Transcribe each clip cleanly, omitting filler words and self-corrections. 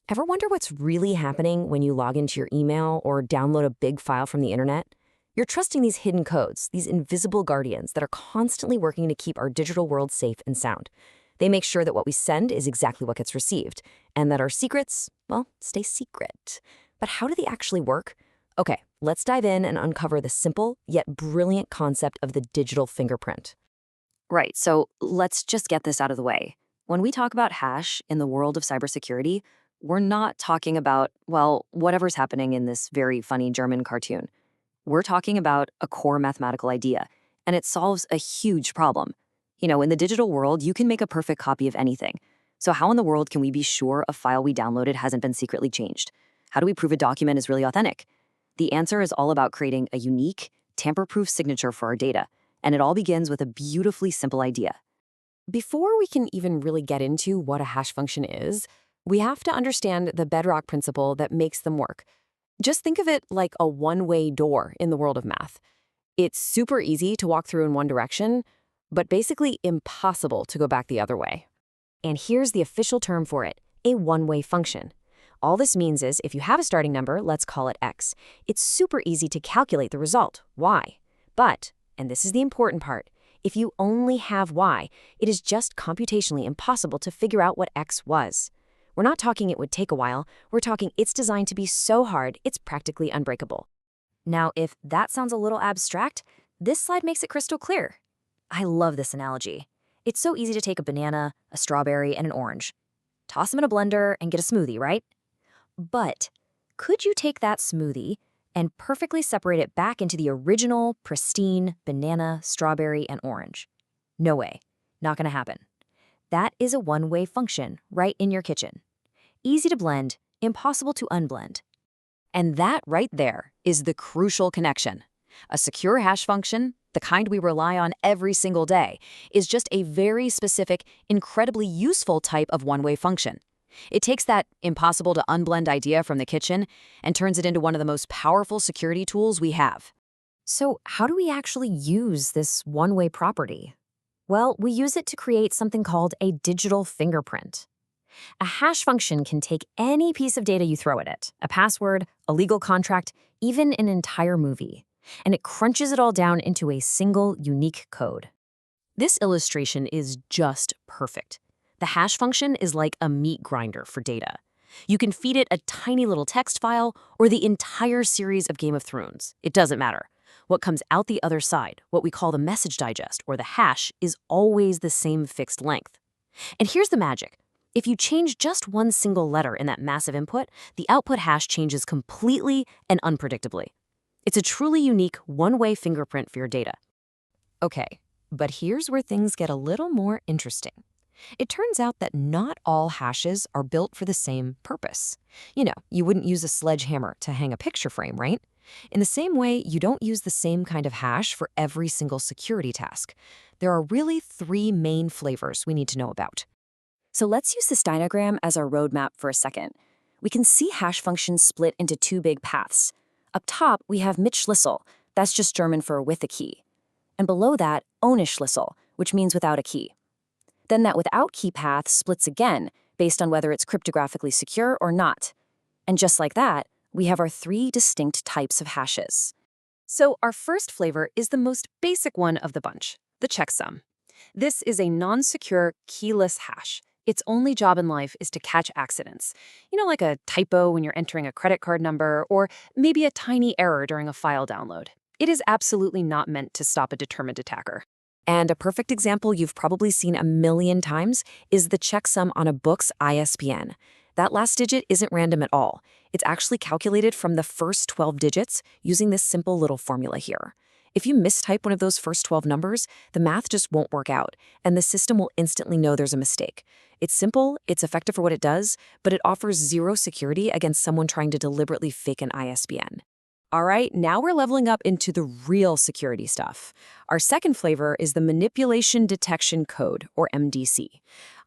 Ever wonder what's really happening when you log into your email or download a big file from the internet? You're trusting these hidden codes, these invisible guardians that are constantly working to keep our digital world safe and sound. They make sure that what we send is exactly what gets received, and that our secrets, well, stay secret. But how do they actually work? Okay, let's dive in and uncover the simple yet brilliant concept of the digital fingerprint. Right, so let's just get this out of the way. When we talk about hash in the world of cybersecurity, we're not talking about, well, whatever's happening in this very funny German cartoon. We're talking about a core mathematical idea, and it solves a huge problem. In the digital world, you can make a perfect copy of anything. So how in the world can we be sure a file we downloaded hasn't been secretly changed? How do we prove a document is really authentic? The answer is all about creating a unique, tamper-proof signature for our data, and it all begins with a beautifully simple idea. Before we can even really get into what a hash function is, we have to understand the bedrock principle that makes them work. Just think of it like a one-way door in the world of math. It's super easy to walk through in one direction, but basically impossible to go back the other way. And here's the official term for it, a one-way function. All this means is if you have a starting number, let's call it x, it's super easy to calculate the result, y. But, and this is the important part, if you only have y, it is just computationally impossible to figure out what x was. We're not talking it would take a while, we're talking it's designed to be so hard it's practically unbreakable. Now, if that sounds a little abstract, this slide makes it crystal clear. I love this analogy. It's so easy to take a banana, a strawberry, and an orange. Toss them in a blender and get a smoothie, right? But could you take that smoothie and perfectly separate it back into the original, pristine banana, strawberry, and orange? No way. Not gonna happen. That is a one-way function right in your kitchen. Easy to blend, impossible to unblend. And that right there is the crucial connection. A secure hash function, the kind we rely on every single day, is just a very specific, incredibly useful type of one-way function. It takes that impossible to unblend idea from the kitchen and turns it into one of the most powerful security tools we have. So how do we actually use this one-way property? Well, we use it to create something called a digital fingerprint. A hash function can take any piece of data you throw at it, a password, a legal contract, even an entire movie, and it crunches it all down into a single, unique code. This illustration is just perfect. The hash function is like a meat grinder for data. You can feed it a tiny little text file or the entire series of Game of Thrones. It doesn't matter. What comes out the other side, what we call the message digest or the hash, is always the same fixed length. And here's the magic. If you change just one single letter in that massive input, the output hash changes completely and unpredictably. It's a truly unique one-way fingerprint for your data. Okay, but here's where things get a little more interesting. It turns out that not all hashes are built for the same purpose. You wouldn't use a sledgehammer to hang a picture frame, right? In the same way, you don't use the same kind of hash for every single security task. There are really three main flavors we need to know about. So let's use this diagram as our roadmap for a second. We can see hash functions split into two big paths. Up top, we have mit Schlüssel, that's just German for with a key. And below that, ohne Schlüssel, which means without a key. Then that without key path splits again, based on whether it's cryptographically secure or not. And just like that, we have our three distinct types of hashes. So our first flavor is the most basic one of the bunch, the checksum. This is a non-secure, keyless hash. Its only job in life is to catch accidents. Like a typo when you're entering a credit card number, or maybe a tiny error during a file download. It is absolutely not meant to stop a determined attacker. And a perfect example you've probably seen a million times is the checksum on a book's ISBN. That last digit isn't random at all. It's actually calculated from the first 12 digits using this simple little formula here. If you mistype one of those first 12 numbers, the math just won't work out, and the system will instantly know there's a mistake. It's simple, it's effective for what it does, but it offers zero security against someone trying to deliberately fake an ISBN. All right, now we're leveling up into the real security stuff. Our second flavor is the Manipulation Detection Code, or MDC.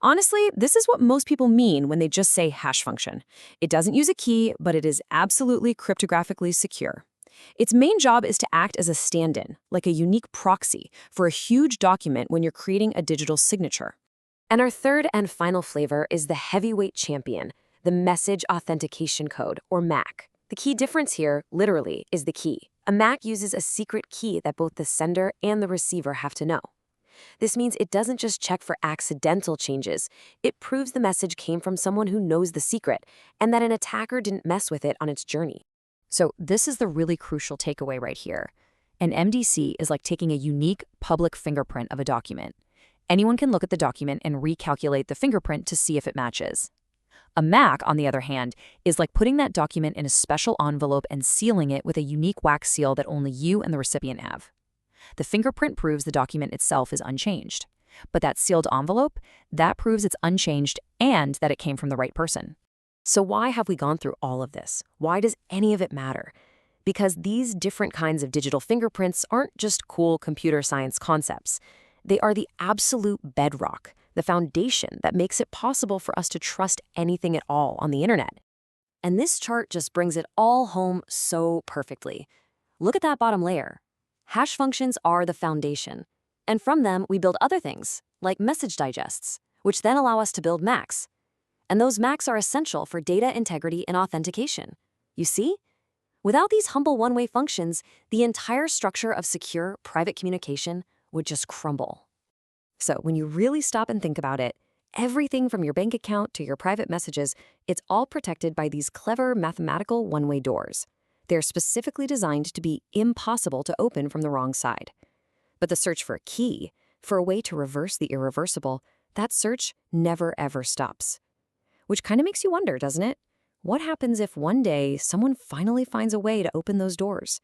Honestly, this is what most people mean when they just say hash function. It doesn't use a key, but it is absolutely cryptographically secure. Its main job is to act as a stand-in, like a unique proxy, for a huge document when you're creating a digital signature. And our third and final flavor is the heavyweight champion, the the Message Authentication Code, or MAC. The key difference here, literally, is the key. A MAC uses a secret key that both the sender and the receiver have to know. This means it doesn't just check for accidental changes. It proves the message came from someone who knows the secret and that an attacker didn't mess with it on its journey. So this is the really crucial takeaway right here. An MDC is like taking a unique public fingerprint of a document. Anyone can look at the document and recalculate the fingerprint to see if it matches. A MAC, on the other hand, is like putting that document in a special envelope and sealing it with a unique wax seal that only you and the recipient have. The fingerprint proves the document itself is unchanged. But that sealed envelope, that proves it's unchanged and that it came from the right person. So why have we gone through all of this? Why does any of it matter? Because these different kinds of digital fingerprints aren't just cool computer science concepts. They are the absolute bedrock, the foundation that makes it possible for us to trust anything at all on the internet. And this chart just brings it all home so perfectly. Look at that bottom layer. Hash functions are the foundation. And from them, we build other things, like message digests, which then allow us to build MACs. And those MACs are essential for data integrity and authentication. You see? Without these humble one-way functions, the entire structure of secure, private communication would just crumble. So when you really stop and think about it, everything from your bank account to your private messages, it's all protected by these clever mathematical one-way doors. They're specifically designed to be impossible to open from the wrong side. But the search for a key, for a way to reverse the irreversible, that search never ever stops. Which kind of makes you wonder, doesn't it? What happens if one day someone finally finds a way to open those doors?